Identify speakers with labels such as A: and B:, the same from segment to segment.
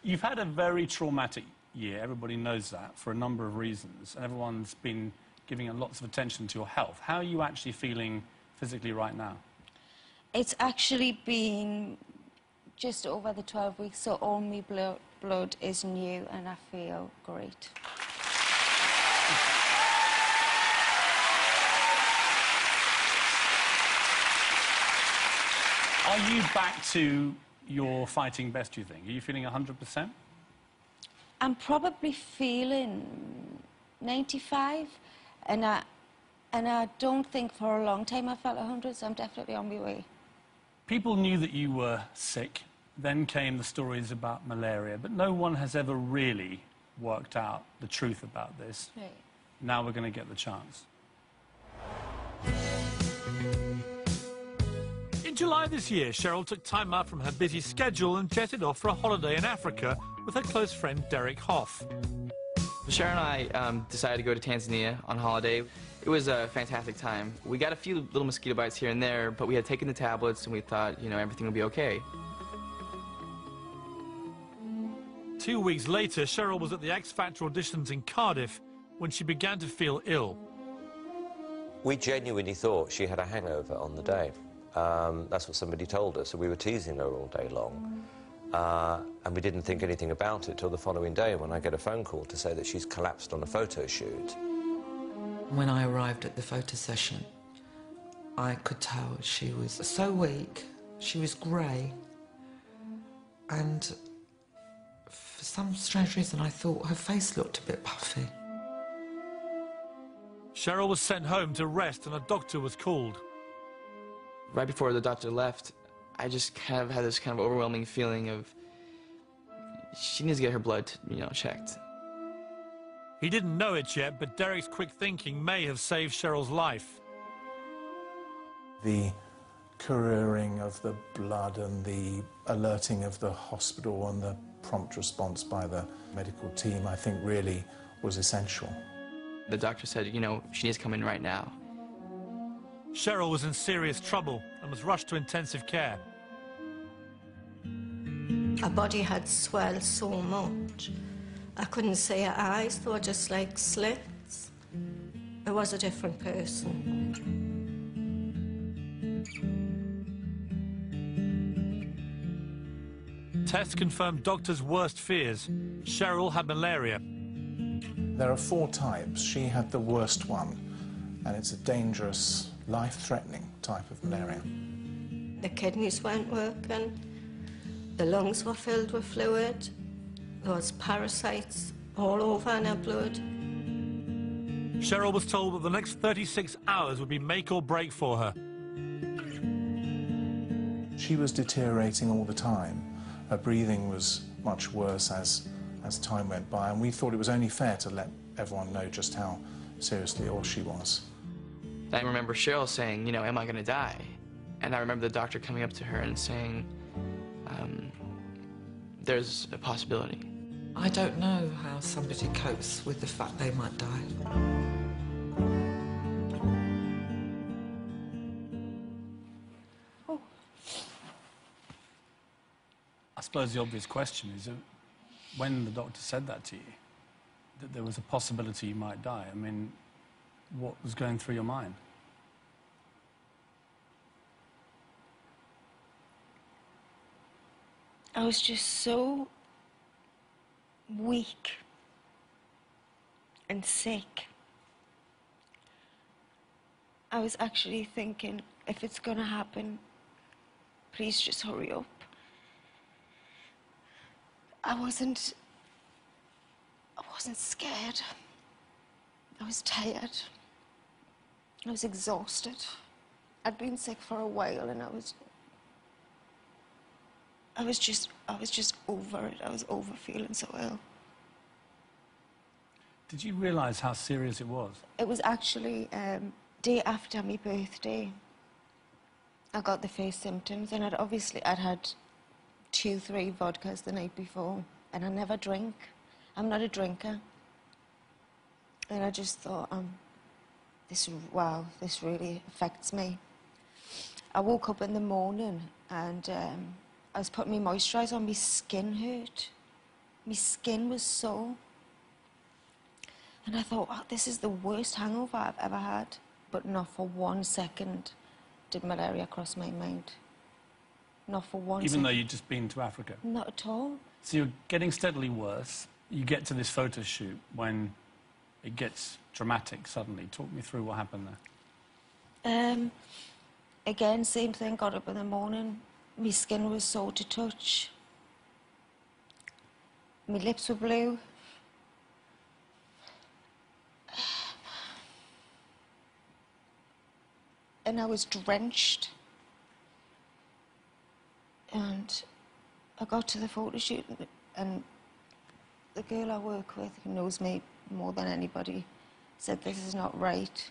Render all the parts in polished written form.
A: You've had a very traumatic year, everybody knows that, for a number of reasons, and everyone's been giving lots of attention to your health. How are you actually feeling physically right now?
B: It's actually been just over the 12 weeks, so all my blood is new and I feel great.
A: Are you back to your fighting best, do you think? Are you feeling 100%?
B: I'm probably feeling 95, and I don't think for a long time I felt 100, so I'm definitely on my way.
A: People knew that you were sick, then came the stories about malaria, but no one has ever really worked out the truth about this.
B: Right.
A: Now we're going to get the chance.
C: In July this year, Cheryl took time out from her busy schedule and jetted off for a holiday in Africa with her close friend Derek Hoff.
D: Cheryl and I decided to go to Tanzania on holiday. It was a fantastic time. We got a few little mosquito bites here and there, but we had taken the tablets and we thought, you know, everything would be okay.
C: 2 weeks later, Cheryl was at the X Factor auditions in Cardiff when she began to feel ill.
E: We genuinely thought she had a hangover on the day. That's what somebody told us, so we were teasing her all day long. And we didn't think anything about it till the following day when I get a phone call to say that she's collapsed on a photo shoot.
F: When I arrived at the photo session, I could tell she was so weak, she was grey, and for some strange reason I thought her face looked a bit puffy.
C: Cheryl was sent home to rest and a doctor was called.
D: Right before the doctor left, I just kind of had this kind of overwhelming feeling of she needs to get her blood, you know, checked.
C: He didn't know it yet, but Derek's quick thinking may have saved Cheryl's life.
G: The couriering of the blood and the alerting of the hospital and the prompt response by the medical team, I think, really was essential.
D: The doctor said, you know, she needs to come in right now.
C: Cheryl was in serious trouble and was rushed to intensive care.
H: Her body had swelled so much. I couldn't see her eyes, they were just like slits. I was a different person.
C: Tests confirmed doctors' worst fears. Cheryl had malaria.
G: There are 4 types. She had the worst one, and it's a dangerous, life-threatening type of malaria.
H: The kidneys weren't working, the lungs were filled with fluid, there was parasites all over in her blood.
C: Cheryl was told that the next 36 hours would be make or break for her.
G: She was deteriorating all the time. Her breathing was much worse as time went by, and we thought it was only fair to let everyone know just how seriously ill she was.
D: I remember Cheryl saying, you know, am I going to die? And I remember the doctor coming up to her and saying, there's a possibility.
F: I don't know how somebody copes with the fact they might die.
B: Oh.
A: I suppose the obvious question is, when the doctor said that to you, that there was a possibility you might die, I mean, what was going through your mind?
B: I was just so weak and sick. I was actually thinking, if it's gonna happen, please just hurry up. I wasn't scared. I was tired. I was exhausted. I'd been sick for a while and I was just over it. I was over feeling so ill.
A: Did you realise how serious it was?
B: It was actually day after my birthday. I got the first symptoms, and I'd had 2-3 vodkas the night before, and I never drink. I'm not a drinker. And I just thought, wow, this really affects me. I woke up in the morning and I was putting my moisturiser on, my skin hurt. My skin was sore. And I thought, oh, this is the worst hangover I've ever had. But not for 1 second did malaria cross my mind. Not for 1 second.
A: Even though you'd just been to Africa?
B: Not at all.
A: So you're getting steadily worse. You get to this photo shoot when it gets dramatic suddenly. Talk me through what happened there.
B: Again, same thing, got up in the morning. My skin was sore to touch. My lips were blue. And I was drenched. And I got to the photo shoot and the girl I work with, who knows me more than anybody, said, this is not right.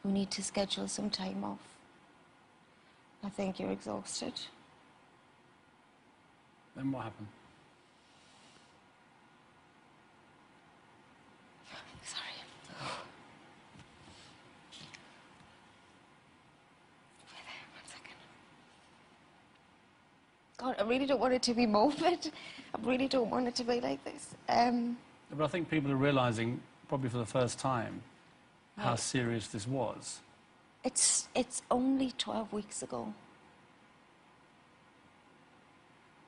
B: We need to schedule some time off. I think you're exhausted.
A: Then what happened?
B: Sorry. Wait there, 1 second. God, I really don't want it to be morbid. I really don't want it to be like this.
A: But I think people are realising, probably for the first time, how
B: Right.
A: serious this was.
B: It's only 12 weeks ago.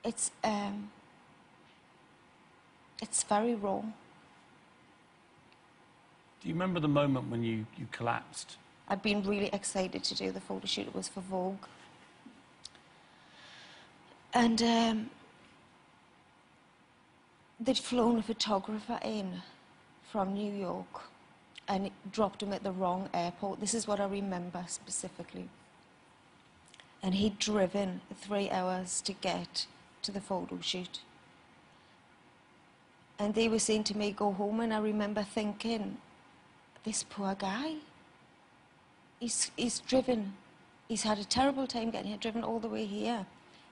B: It's very raw.
A: Do you remember the moment when you collapsed?
B: I'd been really excited to do the photo shoot. It was for Vogue. And they'd flown a photographer in from New York and dropped him at the wrong airport. This is what I remember specifically. And he'd driven 3 hours to get to the photo shoot. And they were saying to me, go home, and I remember thinking, this poor guy, he's driven, he's had a terrible time getting here, driven all the way here.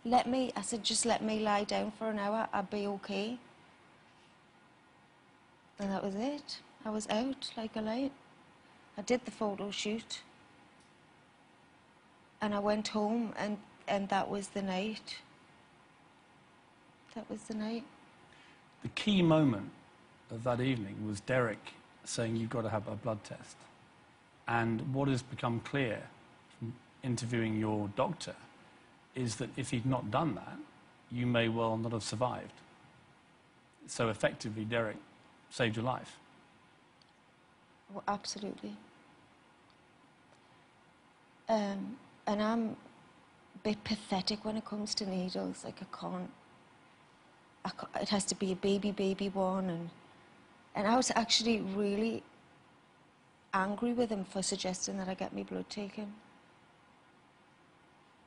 B: I said, just let me lie down for an hour, I'll be okay. And that was it. I was out like a light. I did the photo shoot. And I went home, and that was the night. That was the night.
A: The key moment of that evening was Derek saying, you've got to have a blood test. And what has become clear from interviewing your doctor is that if he'd not done that, you may well not have survived. So effectively, Derek saved your life.
B: Well, absolutely. And I'm a bit pathetic when it comes to needles. Like, I can't, it has to be a baby one. And I was actually really angry with him for suggesting that I get my blood taken.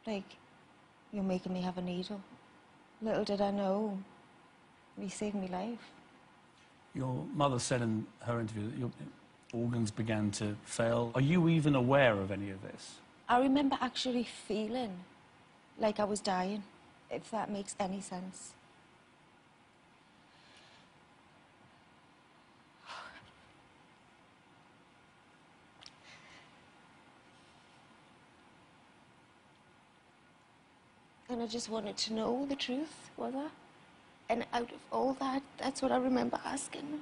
B: Like, you're making me have a needle. Little did I know, he saved my life.
A: Your mother said in her interview that your organs began to fail. Are you even aware of any of this?
B: I remember actually feeling like I was dying, if that makes any sense. And I just wanted to know the truth, was I? And out of all that, that's what I remember asking.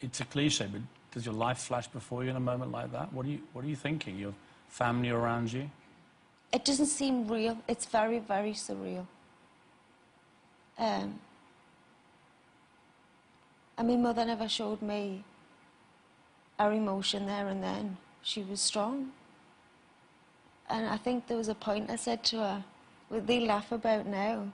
A: It's a cliche, but does your life flash before you in a moment like that? What are you thinking? Your family around you?
B: It doesn't seem real. It's very, very surreal. And my mother never showed me her emotion there and then. She was strong. And I think there was a point I said to her, what they laugh about now,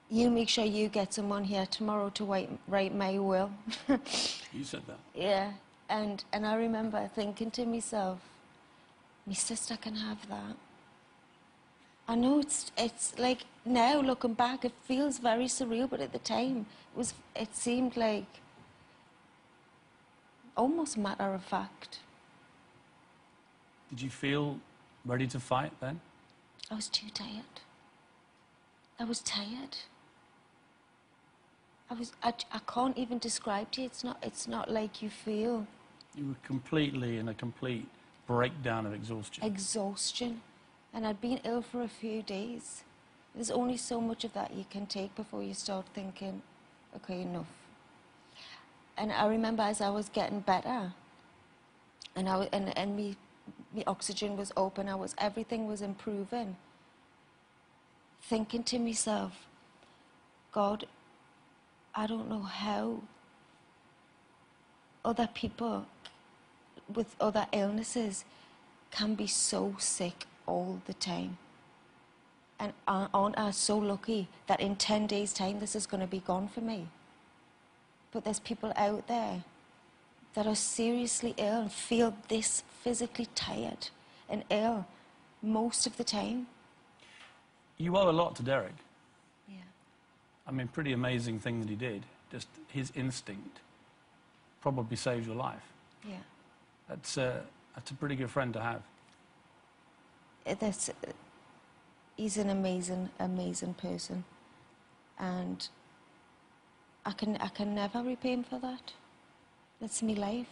B: you make sure you get someone here tomorrow to write my will.
A: You said that?
B: Yeah, and I remember thinking to myself, my sister can have that. I know it's like, now looking back, it feels very surreal, but at the time, it seemed like almost matter of fact.
A: Did you feel ready to fight then?
B: I was too tired. I was tired. I can't even describe to you. It's not like you feel.
A: You were completely in a complete breakdown of exhaustion.
B: Exhaustion. And I'd been ill for a few days. There's only so much of that you can take before you start thinking, okay, enough. And I remember as I was getting better, and me oxygen was open, everything was improving, thinking to myself, God, I don't know how other people with other illnesses can be so sick all the time. And aren't I so lucky that in 10 days' time this is going to be gone for me? But there's people out there that are seriously ill and feel this physically tired and ill most of the time.
A: You owe a lot to Derek.
B: Yeah.
A: I mean, pretty amazing thing that he did. Just his instinct probably saved your life.
B: Yeah.
A: That's a pretty good friend to have.
B: He's an amazing, amazing person. And I can never repay him for that. That's my life.